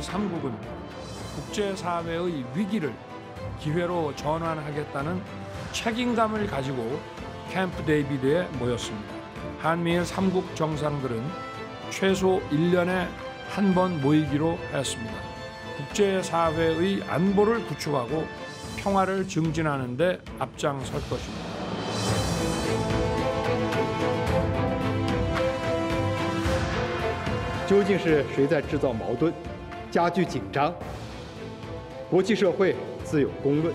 3국은 국제사회의 위기를 기회로 전환하겠다는 책임감을 가지고 캠프 데이비드에 모였습니다. 한미일 3국 정상들은 최소 1년에 한 번 모이기로 했습니다. 국제사회의 안보를 구축하고 평화를 증진하는 데 앞장설 것입니다.究竟是谁在制造矛盾、加剧紧张？国际社会自有公论。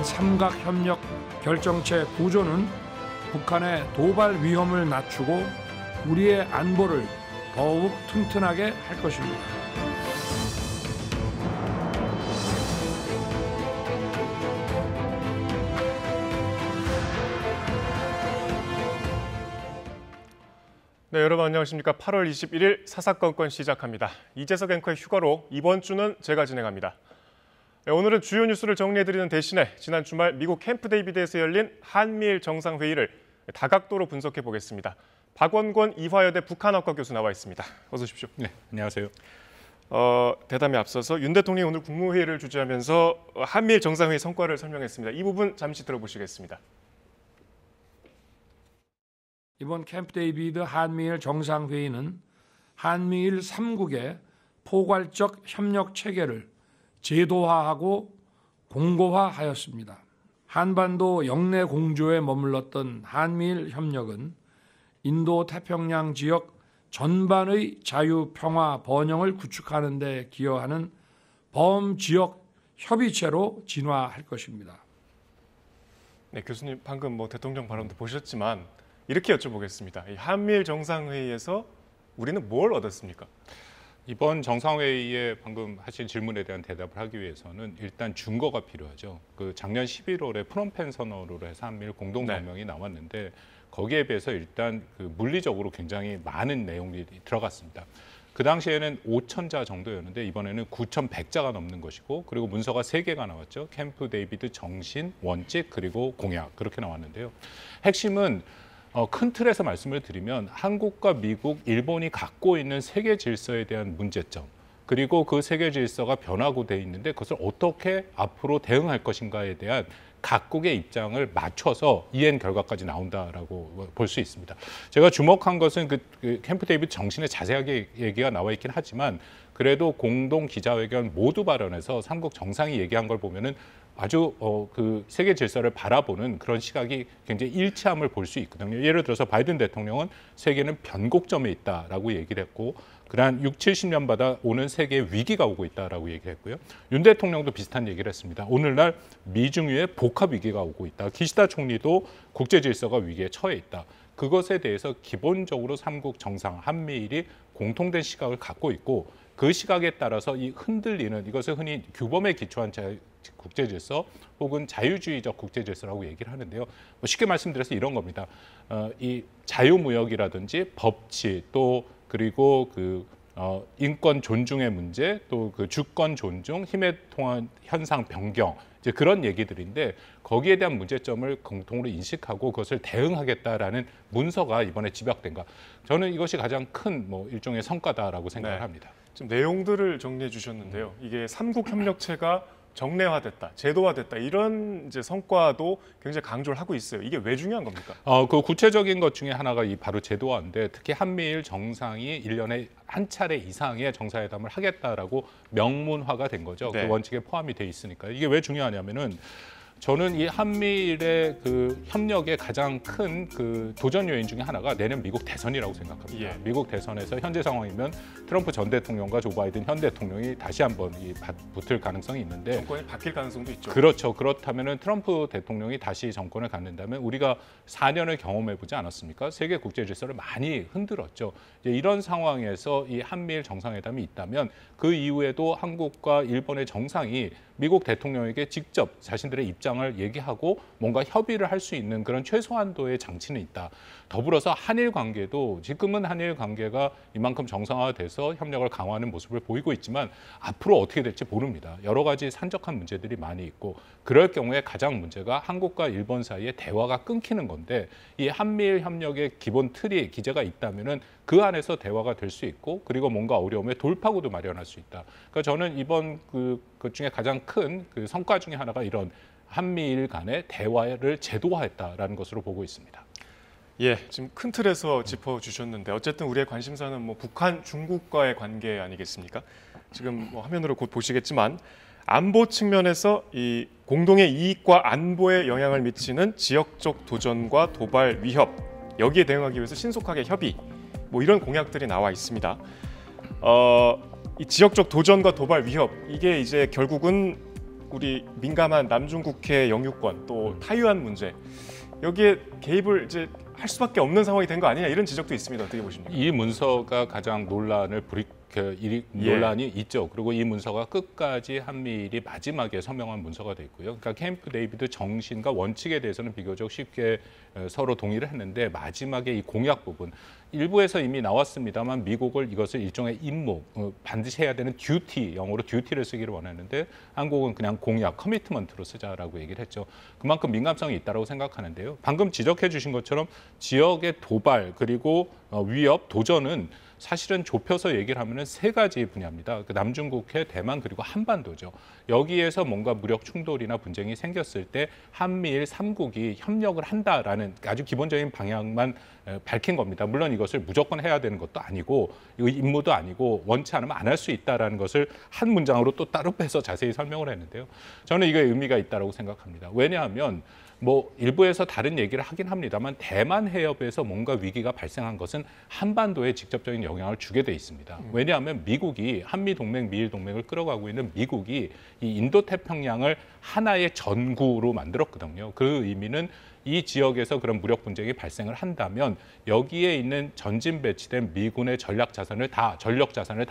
삼각협력 결정체 구조는 북한의 도발 위험을 낮추고 우리의 안보를 더욱 튼튼하게 할 것입니다. 네, 여러분 안녕하십니까. 8월 21일 사사건건 시작합니다. 이재석 앵커의 휴가로 이번 주는 제가 진행합니다. 네, 오늘은 주요 뉴스를 정리해드리는 대신에 지난 주말 미국 캠프 데이비드에서 열린 한미일 정상회의를 다각도로 분석해보겠습니다. 박원권 이화여대 북한학과 교수 나와 있습니다. 어서 오십시오. 네, 안녕하세요. 대담에 앞서서 윤 대통령이 오늘 국무회의를 주재하면서 한미일 정상회의 성과를 설명했습니다. 이 부분 잠시 들어보시겠습니다. 이번 캠프 데이비드 한미일 정상회의는 한미일 3국의 포괄적 협력 체계를 제도화하고 공고화하였습니다. 한반도 영내 공조에 머물렀던 한미일 협력은 인도 태평양 지역 전반의 자유, 평화, 번영을 구축하는 데 기여하는 범지역 협의체로 진화할 것입니다. 네, 교수님 방금 대통령 발언도 보셨지만 이렇게 여쭤보겠습니다. 이 한미일 정상회의에서 우리는 뭘 얻었습니까? 이번 정상회의에 방금 하신 질문에 대한 대답을 하기 위해서는 일단 증거가 필요하죠. 작년 11월에 프놈펜 선언으로 해서 한미일 공동성명이 나왔는데 거기에 비해서 일단 물리적으로 굉장히 많은 내용들이 들어갔습니다. 그 당시에는 5,000자 정도였는데 이번에는 9,100자가 넘는 것이고 그리고 문서가 3개가 나왔죠. 캠프 데이비드 정신, 원칙, 그리고 공약 그렇게 나왔는데요. 핵심은 큰 틀에서 말씀을 드리면 한국과 미국, 일본이 갖고 있는 세계 질서에 대한 문제점 그리고 그 세계 질서가 변하고 돼 있는데 그것을 어떻게 앞으로 대응할 것인가에 대한 각국의 입장을 맞춰서 이행 결과까지 나온다라고 볼 수 있습니다. 제가 주목한 것은 그 캠프 데이비드 정신에 자세하게 얘기가 나와 있긴 하지만 그래도 공동 기자회견 모두 발언에서 삼국 정상이 얘기한 걸 보면은 아주 그 세계 질서를 바라보는 그런 시각이 굉장히 일치함을 볼 수 있거든요. 예를 들어서 바이든 대통령은 세계는 변곡점에 있다라고 얘기를 했고 그한 6, 70년마다 오는 세계에 위기가 오고 있다라고 얘기를 했고요. 윤 대통령도 비슷한 얘기를 했습니다. 오늘날 미중유의 복합 위기가 오고 있다. 기시다 총리도 국제 질서가 위기에 처해 있다. 그것에 대해서 기본적으로 삼국 정상, 한미일이 공통된 시각을 갖고 있고 그 시각에 따라서 이 흔들리는 이것을 흔히 규범에 기초한 국제 질서 혹은 자유주의적 국제 질서라고 얘기를 하는데요. 쉽게 말씀드려서 이런 겁니다. 이 자유무역이라든지 법치 또 그리고 인권 존중의 문제 또 주권 존중, 힘의 통한 현상 변경 이제 그런 얘기들인데 거기에 대한 문제점을 공통으로 인식하고 그것을 대응하겠다라는 문서가 이번에 집약된가. 저는 이것이 가장 큰 일종의 성과다라고 생각을 합니다. 지금 내용들을 정리해 주셨는데요. 이게 삼국 협력체가 정례화됐다, 제도화됐다 이런 이제 성과도 굉장히 강조를 하고 있어요. 이게 왜 중요한 겁니까? 그 구체적인 것 중에 하나가 바로 제도화인데 특히 한미일 정상이 1년에 한 차례 이상의 정상회담을 하겠다라고 명문화가 된 거죠. 네. 그 원칙에 포함이 돼 있으니까. 이게 왜 중요하냐면은 저는 이 한미일의 협력의 가장 큰 도전 요인 중에 하나가 내년 미국 대선이라고 생각합니다. 예. 미국 대선에서 현재 상황이면 트럼프 전 대통령과 조 바이든 현 대통령이 다시 한번 붙을 가능성이 있는데 정권이 바뀔 가능성도 있죠. 그렇죠. 그렇다면은 트럼프 대통령이 다시 정권을 갖는다면 우리가 4년을 경험해보지 않았습니까? 세계 국제 질서를 많이 흔들었죠. 이제 이런 상황에서 이 한미일 정상회담이 있다면 그 이후에도 한국과 일본의 정상이 미국 대통령에게 직접 자신들의 입장을 얘기하고 뭔가 협의를 할 수 있는 그런 최소한도의 장치는 있다. 더불어서 한일 관계도 지금은 한일 관계가 이만큼 정상화돼서 협력을 강화하는 모습을 보이고 있지만 앞으로 어떻게 될지 모릅니다. 여러 가지 산적한 문제들이 많이 있고 그럴 경우에 가장 문제가 한국과 일본 사이에 대화가 끊기는 건데 이 한미일 협력의 기본 틀이 기제가 있다면은 그 안에서 대화가 될 수 있고 그리고 뭔가 어려움에 돌파구도 마련할 수 있다. 그러니까 저는 이번 그 중에 가장 큰 그 성과 중에 하나가 이런 한미일 간의 대화를 제도화했다라는 것으로 보고 있습니다. 예, 지금 큰 틀에서 짚어주셨는데 어쨌든 우리의 관심사는 뭐 북한, 중국과의 관계 아니겠습니까? 지금 뭐 화면으로 곧 보시겠지만 안보 측면에서 이 공동의 이익과 안보에 영향을 미치는 지역적 도전과 도발 위협 여기에 대응하기 위해서 신속하게 협의 뭐 이런 공약들이 나와 있습니다. 이 지역적 도전과 도발 위협 이게 이제 결국은 우리 민감한 남중국해 영유권 또 타이완 문제 여기에 개입을 이제 할 수밖에 없는 상황이 된 거 아니냐 이런 지적도 있습니다. 어떻게 보십니까? 이 문서가 가장 논란이 있죠. 그리고 이 문서가 끝까지 한미일이 마지막에 서명한 문서가 돼 있고요. 그러니까 캠프 데이비드 정신과 원칙에 대해서는 비교적 쉽게 서로 동의를 했는데 마지막에 이 공약 부분 일부에서 이미 나왔습니다만 미국을 이것을 일종의 임무, 반드시 해야 되는 듀티, 영어로 듀티를 쓰기를 원했는데 한국은 그냥 공약, 커미트먼트로 쓰자라고 얘기를 했죠. 그만큼 민감성이 있다고 생각하는데요. 방금 지적해 주신 것처럼 지역의 도발 그리고 위협, 도전은 사실은 좁혀서 얘기를 하면은 세 가지 분야입니다. 남중국해, 대만 그리고 한반도죠. 여기에서 뭔가 무력 충돌이나 분쟁이 생겼을 때 한미일 3국이 협력을 한다라는 아주 기본적인 방향만 밝힌 겁니다. 물론 이것을 무조건 해야 되는 것도 아니고 임무도 아니고 원치 않으면 안 할 수 있다라는 것을 한 문장으로 또 따로 빼서 자세히 설명을 했는데요. 저는 이게 의미가 있다고 생각합니다. 왜냐하면 뭐 일부에서 다른 얘기를 하긴 합니다만 대만 해협에서 뭔가 위기가 발생한 것은 한반도에 직접적인 영향을 주게 돼 있습니다. 왜냐하면 미국이 한미동맹, 미일동맹을 끌어가고 있는 미국이 이 인도태평양을 하나의 전구로 만들었거든요. 그 의미는 이 지역에서 그런 무력 분쟁이 발생을 한다면 여기에 있는 전진 배치된 미군의 전력 자산을 다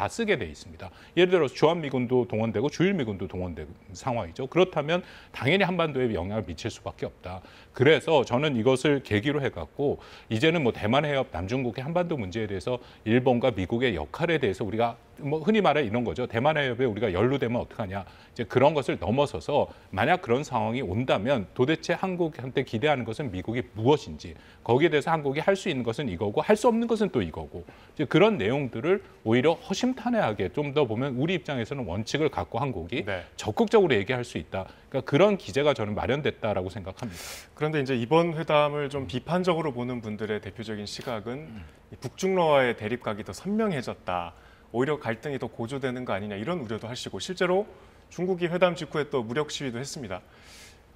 쓰게 돼 있습니다. 예를 들어서 주한미군도 동원되고 주일미군도 동원되는 상황이죠. 그렇다면 당연히 한반도에 영향을 미칠 수밖에 없다. 그래서 저는 이것을 계기로 해갖고 이제는 뭐 대만 해협, 남중국해 한반도 문제에 대해서 일본과 미국의 역할에 대해서 우리가 뭐 흔히 말해 이런 거죠. 대만 해협에 우리가 연루되면 어떡하냐. 이제 그런 것을 넘어서서 만약 그런 상황이 온다면 도대체 한국한테 기대하는 것은 미국이 무엇인지 거기에 대해서 한국이 할 수 있는 것은 이거고 할 수 없는 것은 또 이거고 이제 그런 내용들을 오히려 허심탄회하게 좀 더 보면 우리 입장에서는 원칙을 갖고 한국이 적극적으로 얘기할 수 있다. 그러니까 그런 기제가 저는 마련됐다라고 생각합니다. 그런데 이제 이번 회담을 좀 비판적으로 보는 분들의 대표적인 시각은 북중러와의 대립각이 더 선명해졌다. 오히려 갈등이 더 고조되는 거 아니냐 이런 우려도 하시고 실제로 중국이 회담 직후에 또 무력 시위도 했습니다.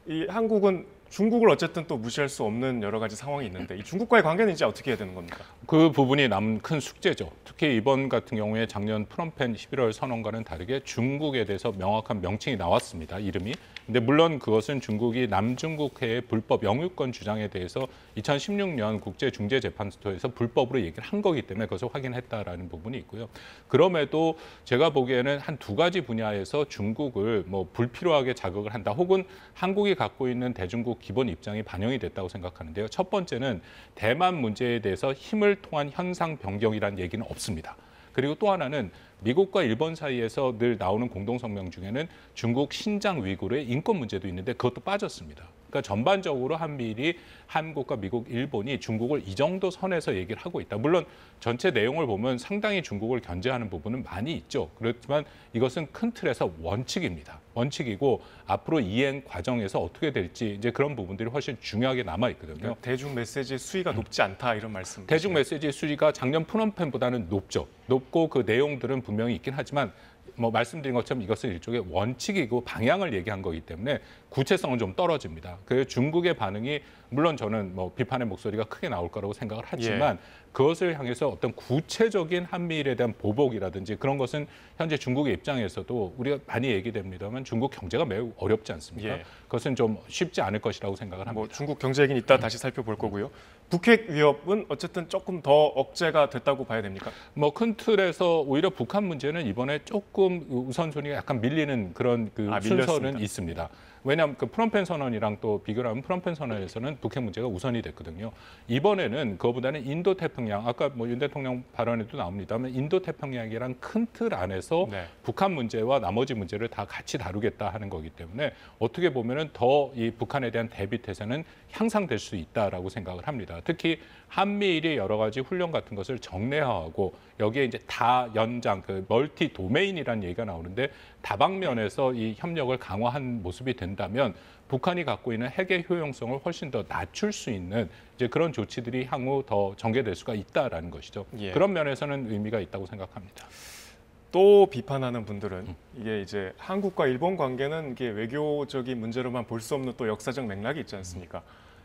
이 한국은 중국을 어쨌든 또 무시할 수 없는 여러 가지 상황이 있는데 이 중국과의 관계는 이제 어떻게 해야 되는 겁니까? 그 부분이 남은 큰 숙제죠. 특히 이번 같은 경우에 작년 프놈펜 11월 선언과는 다르게 중국에 대해서 명확한 명칭이 나왔습니다. 이름이. 근데 물론 그것은 중국이 남중국해의 불법 영유권 주장에 대해서 2016년 국제중재재판소에서 불법으로 얘기를 한 거기 때문에 그것을 확인했다라는 부분이 있고요. 그럼에도 제가 보기에는 한 두 가지 분야에서 중국을 뭐 불필요하게 자극을 한다. 혹은 한국이 갖고 있는 대중국 기본 입장이 반영이 됐다고 생각하는데요. 첫 번째는 대만 문제에 대해서 힘을 통한 현상 변경이라는 얘기는 없습니다. 그리고 또 하나는 미국과 일본 사이에서 늘 나오는 공동성명 중에는 중국 신장 위구르의 인권 문제도 있는데 그것도 빠졌습니다. 그러니까 전반적으로 한미일이 한국과 미국, 일본이 중국을 이 정도 선에서 얘기를 하고 있다. 물론 전체 내용을 보면 상당히 중국을 견제하는 부분은 많이 있죠. 그렇지만 이것은 큰 틀에서 원칙입니다. 원칙이고 앞으로 이행 과정에서 어떻게 될지 이제 그런 부분들이 훨씬 중요하게 남아 있거든요. 그러니까 대중 메시지 수위가 높지 않다 이런 말씀. 대중 메시지 수위가 작년 프놈펜보다는 높죠. 높고 그 내용들은 분명히 있긴 하지만 뭐 말씀드린 것처럼 이것은 일종의 원칙이고 방향을 얘기한 거기 때문에 구체성은 좀 떨어집니다. 그래서 중국의 반응이 물론 저는 뭐 비판의 목소리가 크게 나올 거라고 생각을 하지만 그것을 향해서 어떤 구체적인 한미일에 대한 보복이라든지 그런 것은 현재 중국의 입장에서도 우리가 많이 얘기됩니다만 중국 경제가 매우 어렵지 않습니까? 예. 그것은 좀 쉽지 않을 것이라고 생각을 합니다. 뭐 중국 경제 얘기는 이따 다시 살펴볼 거고요. 북핵 위협은 어쨌든 조금 더 억제가 됐다고 봐야 됩니까? 뭐 큰 틀에서 오히려 북한 문제는 이번에 조금 우선순위가 약간 밀리는 그런 순서는 있습니다. 왜냐하면 그 프놈펜 선언이랑 또 비교를 하면 프놈펜 선언에서는 북핵 문제가 우선이 됐거든요. 이번에는 그거보다는 인도 태평양, 아까 뭐 윤 대통령 발언에도 나옵니다만 인도 태평양이란 큰 틀 안에서 네. 북한 문제와 나머지 문제를 다 같이 다루겠다 하는 거기 때문에 어떻게 보면은 더 이 북한에 대한 대비 태세는 향상될 수 있다라고 생각을 합니다. 특히 한미일이 여러 가지 훈련 같은 것을 정례화하고 여기에 이제 다 연장, 그 멀티 도메인이라는 얘기가 나오는데 다방면에서 이 협력을 강화한 모습이 된다면 북한이 갖고 있는 핵의 효용성을 훨씬 더 낮출 수 있는 이제 그런 조치들이 향후 더 전개될 수가 있다라는 것이죠. 예. 그런 면에서는 의미가 있다고 생각합니다. 또 비판하는 분들은 이게 이제 한국과 일본 관계는 이게 외교적인 문제로만 볼 수 없는 또 역사적 맥락이 있지 않습니까?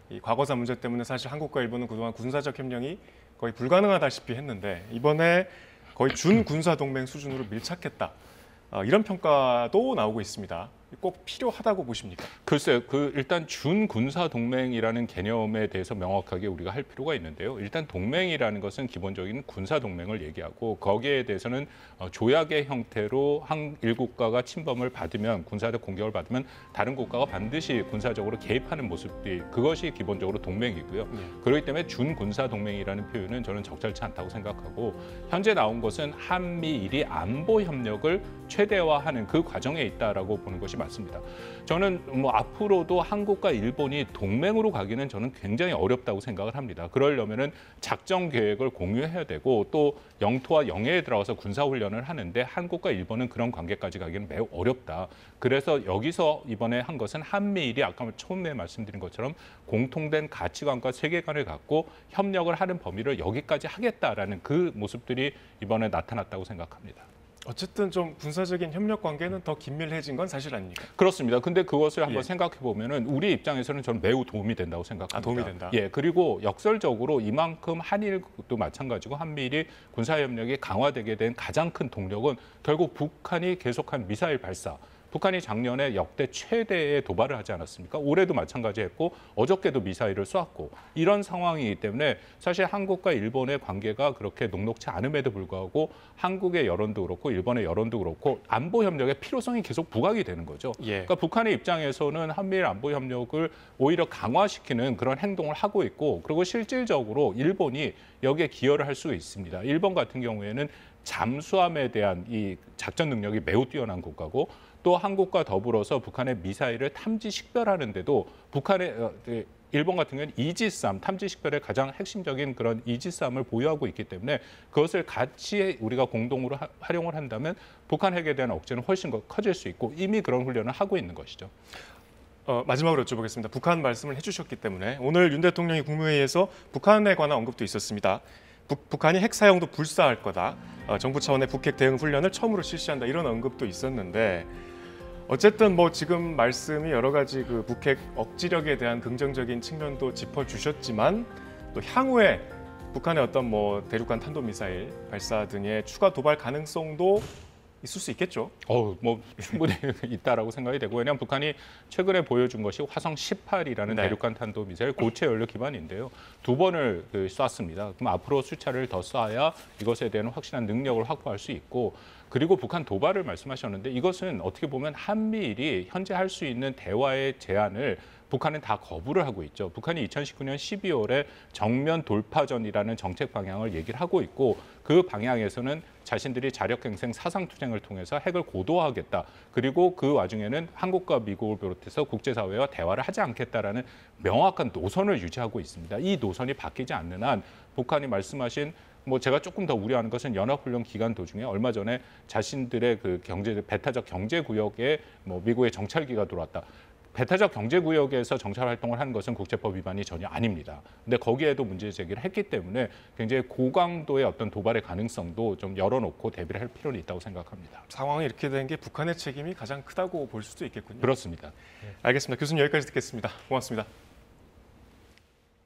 이 과거사 문제 때문에 사실 한국과 일본은 그동안 군사적 협력이 거의 불가능하다시피 했는데 이번에 거의 준군사 동맹 수준으로 밀착했다. 이런 평가도 나오고 있습니다. 꼭 필요하다고 보십니까? 글쎄요, 일단 준군사 동맹이라는 개념에 대해서 명확하게 우리가 할 필요가 있는데요. 일단 동맹이라는 것은 기본적인 군사 동맹을 얘기하고 거기에 대해서는 조약의 형태로 한 일국가가 침범을 받으면 군사적 공격을 받으면 다른 국가가 반드시 군사적으로 개입하는 모습들이 그것이 기본적으로 동맹이고요. 그렇기 때문에 준군사 동맹이라는 표현은 저는 적절치 않다고 생각하고 현재 나온 것은 한미일이 안보 협력을 최대화하는 그 과정에 있다라고 보는 것이 맞습니다. 저는 뭐 앞으로도 한국과 일본이 동맹으로 가기는 저는 굉장히 어렵다고 생각을 합니다. 그러려면은 작전 계획을 공유해야 되고 또 영토와 영해에 들어가서 군사훈련을 하는데 한국과 일본은 그런 관계까지 가기는 매우 어렵다. 그래서 여기서 이번에 한 것은 한미일이 아까 처음에 말씀드린 것처럼 공통된 가치관과 세계관을 갖고 협력을 하는 범위를 여기까지 하겠다라는 그 모습들이 이번에 나타났다고 생각합니다. 어쨌든 좀 군사적인 협력 관계는 더 긴밀해진 건 사실 아닙니까? 그렇습니다. 근데 그것을 한번 생각해 보면은 우리 입장에서는 저는 매우 도움이 된다고 생각합니다. 도움이 된다. 예, 그리고 역설적으로 이만큼 한일도 마찬가지고 한미일이 군사협력이 강화되게 된 가장 큰 동력은 결국 북한이 계속한 미사일 발사. 북한이 작년에 역대 최대의 도발을 하지 않았습니까? 올해도 마찬가지했고 어저께도 미사일을 쏘았고 이런 상황이기 때문에 사실 한국과 일본의 관계가 그렇게 녹록치 않음에도 불구하고 한국의 여론도 그렇고 일본의 여론도 그렇고 안보 협력의 필요성이 계속 부각이 되는 거죠. 그러니까 북한의 입장에서는 한미일 안보 협력을 오히려 강화시키는 그런 행동을 하고 있고 그리고 실질적으로 일본이 여기에 기여를 할 수 있습니다. 일본 같은 경우에는 잠수함에 대한 이 작전 능력이 매우 뛰어난 국가고 또 한국과 더불어서 북한의 미사일을 탐지 식별하는데도 일본 같은 경우는 이지스함, 탐지 식별의 가장 핵심적인 그런 이지스함을 보유하고 있기 때문에 그것을 같이 우리가 공동으로 활용을 한다면 북한 핵에 대한 억제는 훨씬 더 커질 수 있고 이미 그런 훈련을 하고 있는 것이죠. 마지막으로 여쭤보겠습니다. 북한 말씀을 해주셨기 때문에 오늘 윤 대통령이 국무회의에서 북한에 관한 언급도 있었습니다. 북한이 핵 사용도 불사할 거다. 정부 차원의 북핵 대응 훈련을 처음으로 실시한다. 이런 언급도 있었는데 어쨌든 뭐 지금 말씀이 여러 가지 그 북핵 억지력에 대한 긍정적인 측면도 짚어주셨지만 또 향후에 북한의 어떤 뭐 대륙간 탄도미사일 발사 등의 추가 도발 가능성도 있을 수 있겠죠. 뭐 충분히 있다라고 생각이 되고 왜냐하면 북한이 최근에 보여준 것이 화성 18이라는 대륙간 탄도 미사일 고체 연료 기반인데요. 2번을 쐈습니다. 그럼 앞으로 수차를 더 쏴야 이것에 대한 확실한 능력을 확보할 수 있고 그리고 북한 도발을 말씀하셨는데 이것은 어떻게 보면 한미일이 현재 할 수 있는 대화의 제안을 북한은 다 거부를 하고 있죠. 북한이 2019년 12월에 정면 돌파전이라는 정책 방향을 얘기를 하고 있고 그 방향에서는 자신들이 자력갱생 사상투쟁을 통해서 핵을 고도화하겠다. 그리고 그 와중에는 한국과 미국을 비롯해서 국제사회와 대화를 하지 않겠다라는 명확한 노선을 유지하고 있습니다. 이 노선이 바뀌지 않는 한 북한이 말씀하신 뭐 제가 조금 더 우려하는 것은 연합훈련 기간 도중에 얼마 전에 자신들의 그 배타적 경제구역에 뭐 미국의 정찰기가 들어왔다. 배타적 경제구역에서 정찰 활동을 하는 것은 국제법 위반이 전혀 아닙니다. 근데 거기에도 문제 제기를 했기 때문에 굉장히 고강도의 어떤 도발의 가능성도 좀 열어놓고 대비를 할 필요는 있다고 생각합니다. 상황이 이렇게 된 게 북한의 책임이 가장 크다고 볼 수도 있겠군요. 그렇습니다. 알겠습니다. 교수님 여기까지 듣겠습니다. 고맙습니다.